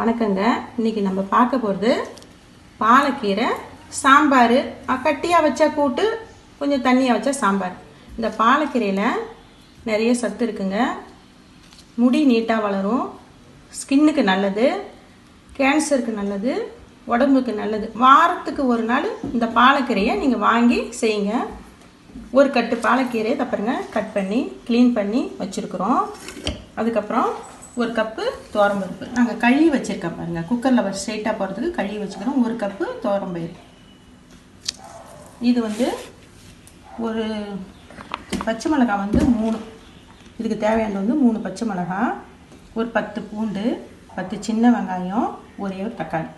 வணக்கங்க. இன்னைக்கு நம்ம பார்க்க போகிறது பாலக்கீரை சாம்பார். கட்டியாக வச்சா கூட்டு, கொஞ்சம் தண்ணியாக வச்சா சாம்பார். இந்த பாலக்கீரையில் நிறைய சத்து இருக்குங்க. முடி நீட்டாக வளரும், ஸ்கின்னுக்கு நல்லது, கேன்சருக்கு நல்லது, உடம்புக்கு நல்லது. வாரத்துக்கு ஒரு நாள் இந்த பாலக்கீரையை நீங்கள் வாங்கி செய்யுங்க. ஒரு கட்டு பாலக்கீரை தப்புறங்க கட் பண்ணி க்ளீன் பண்ணி வச்சுருக்குறோம். அதுக்கப்புறம் ஒரு கப்பு துவரம்பருப்பு நாங்கள் கழுவி வச்சுருக்கோம் பாருங்கள். குக்கரில் ஸ்ட்ரைட்டாக போகிறதுக்கு கழுவி வச்சுக்கிறோம். ஒரு கப்பு துவரம்பருப்பு. இது ஒரு பச்சை மிளகாய் 3, இதுக்கு தேவையானது 3 பச்சை மிளகாய், ஒரு 10 பூண்டு, 10 சின்ன வெங்காயம், ஒரே ஒரு தக்காளி.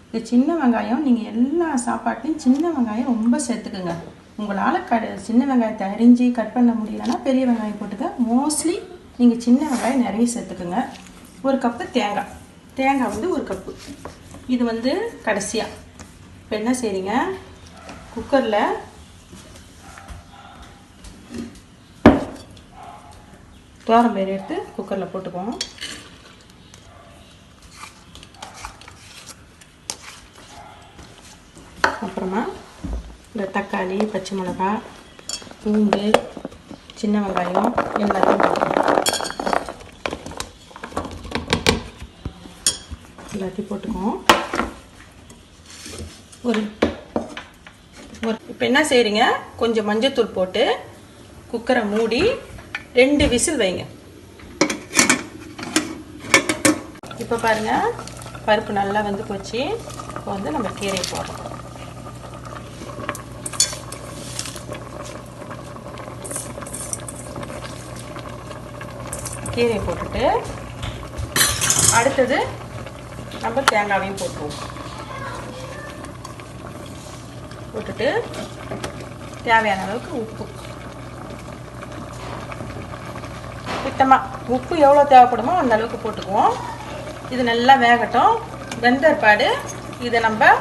இந்த சின்ன வெங்காயம் நீங்கள் எல்லா சாப்பாட்லையும் சின்ன வெங்காயம் ரொம்ப சேர்த்துக்குங்க. உங்களால் சின்ன வெங்காயத்தை அரிஞ்சு கட் பண்ண முடியலன்னா பெரிய வெங்காயம் போட்டுக்க. மோஸ்ட்லி நீங்கள் சின்ன வெங்காயம் நிறைய சேர்த்துக்குங்க. ஒரு கப்பு தேங்காய் ஒரு கப்பு. இது கடைசியாக இப்போ என்ன செய்றீங்க, குக்கரில் துவரம்பருப்பு எடுத்து குக்கரில் போட்டுக்குவோம். அப்புறமா இந்த தக்காளி, பச்சை மிளகாய், பூண்டு, சின்ன வெங்காயம் எல்லாத்தையும் போட்டுக்குவோம். இப்போ என்ன செய்றீங்க, கொஞ்சம் மஞ்சத்தூள் போட்டு குக்கரை மூடி 2 விசில் வைங்க. இப்போ பாருங்க, பருப்பு நல்லா வெந்து போச்சு. இப்போ நம்ம கீரையை போடுறோம். கீரையை போட்டுட்டு அடுத்தது நம்ம தேங்காவையும் போட்டுருவோம். போட்டுட்டு தேவையான அளவுக்கு உப்பு, சுத்தமாக உப்பு எவ்வளோ தேவைப்படுமோ அந்த அளவுக்கு போட்டுக்குவோம். இது நல்லா வேகட்டும். வெந்தற்பாடு இதை நம்ம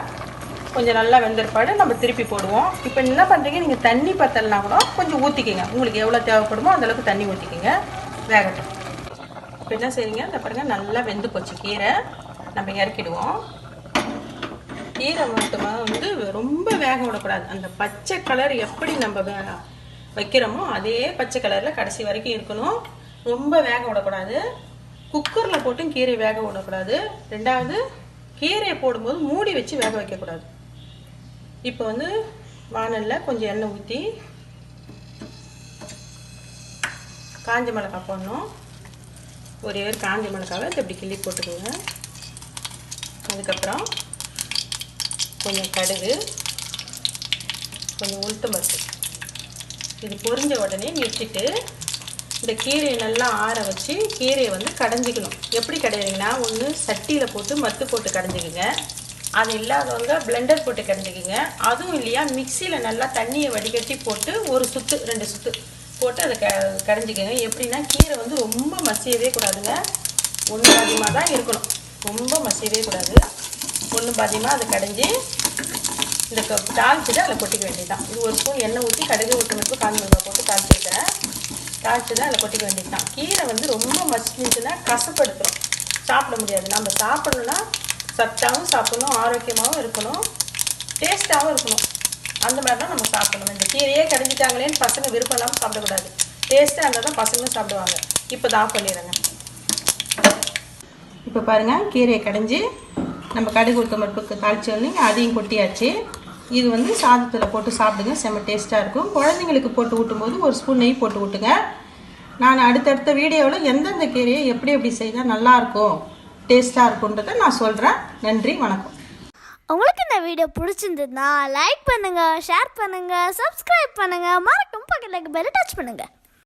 கொஞ்சம் நல்லா வெந்தற்பாடு நம்ம திருப்பி போடுவோம். இப்போ என்ன பண்ணுறீங்க, நீங்கள் தண்ணி பத்தலைனா கூட கொஞ்சம் ஊற்றிக்கிங்க. உங்களுக்கு எவ்வளோ தேவைப்படுமோ அந்த அளவுக்கு தண்ணி ஊற்றிக்கிங்க. வேகட்டும். இப்போ என்ன செய்றீங்க, இந்த பாருங்க நல்லா வெந்து போச்சு கீரை. நம்ம இறக்கிடுவோம். கீரை மட்டும் ரொம்ப வேக விடக்கூடாது. அந்த பச்சை கலர் எப்படி நம்ம வைக்கிறோமோ அதே பச்சை கலரில் கடைசி வரைக்கும் இருக்கணும். ரொம்ப வேக விடக்கூடாது. குக்கரில் போட்டும் கீரை வேக விடக்கூடாது. ரெண்டாவது, கீரையை போடும்போது மூடி வச்சு வேக வைக்கக்கூடாது. இப்போ வானலில் கொஞ்சம் எண்ணெய் ஊற்றி காஞ்ச மிளகாய் போடணும். ஒரே ஒரு காஞ்ச மிளகாவை இப்படி கிள்ளி போட்டுக்கோங்க. அதுக்கப்புறம் கொஞ்சம் கடுகு, கொஞ்சம் உளுத்தம் பருப்பு. இது பொரிஞ்ச உடனே நிறுத்திட்டு இந்த கீரையை நல்லா ஆற வச்சு கீரையை கடைஞ்சிக்கணும். எப்படி கடையிறீங்கன்னா, ஒன்று சட்டியில் போட்டு மத்து போட்டு கடைஞ்சிக்குங்க. அது இல்லாதவங்க பிளெண்டர் போட்டு கடைஞ்சிக்குங்க. அதுவும் இல்லையா, மிக்சியில் நல்லா தண்ணியை வடிகட்டி போட்டு ஒரு சுற்று 2 சுற்று போட்டு அதை கடைஞ்சிக்கங்க. எப்படின்னா, கீரை ரொம்ப மசியவே கூடாதுங்க. ஒன்று பாதியமாக தான் இருக்கணும். ரொம்ப மசியவே கூடாது. ஒன்று பாதியமாக அதை கடைஞ்சி இந்த தாளிச்சுட்டு அதில் கொட்டிக்க வேண்டியதுதான். இது ஒரு ஸ்பூன் எண்ணெய் ஊற்றி கடுகு, உளுத்தம்பருப்பு, காஞ்ச மிளகாய் போட்டு தாளிச்சுக்கிறேன். தாளிச்சுதான் அதில் கொட்டிக்க வேண்டியது தான். கீரை ரொம்ப மசிஞ்சுன்னா கசப்படுத்துகிறோம், சாப்பிட முடியாது. நம்ம சாப்பிடணும்னா சத்தாகவும் சாப்பிடணும், ஆரோக்கியமாகவும் இருக்கணும், டேஸ்ட்டாகவும் இருக்கணும். அந்த மாதிரி தான் நம்ம சாப்பிடணும். இந்த கீரையே கடைஞ்சிட்டாங்களேன்னு பசங்க விருப்பம் இல்லாமல் சாப்பிடக்கூடாது. டேஸ்ட்டாக இருந்தால் தான் பசங்களும் சாப்பிடுவாங்க. இப்போ ஆஃப் பண்ணிடுறேங்க. இப்போ பாருங்கள், கீரையை கடைஞ்சி நம்ம கடுகு, உளுத்தம் பருப்புக்கு தாளிச்சோன்னே அதையும் கொட்டியாச்சு. இது சாதத்தில் போட்டு சாப்பிடுங்க, செம்ம டேஸ்ட்டாக இருக்கும். குழந்தைங்களுக்கு போட்டு ஊட்டும்போது ஒரு ஸ்பூன் நெய் போட்டு ஊட்டுங்க. நான் அடுத்தடுத்த வீடியோவில் எந்தெந்த கீரையை எப்படி செய்தால் நல்லாயிருக்கும், டேஸ்ட்டாக இருக்குன்றதை நான் சொல்கிறேன். நன்றி, வணக்கம். உங்களுக்கு இந்த வீடியோ பிடிச்சிருந்ததுன்னா லைக் பண்ணுங்கள், ஷேர் பண்ணுங்கள், சப்ஸ்கிரைப் பண்ணுங்கள், மறக்காம பக்கத்துல பெல் டச் பண்ணுங்கள்.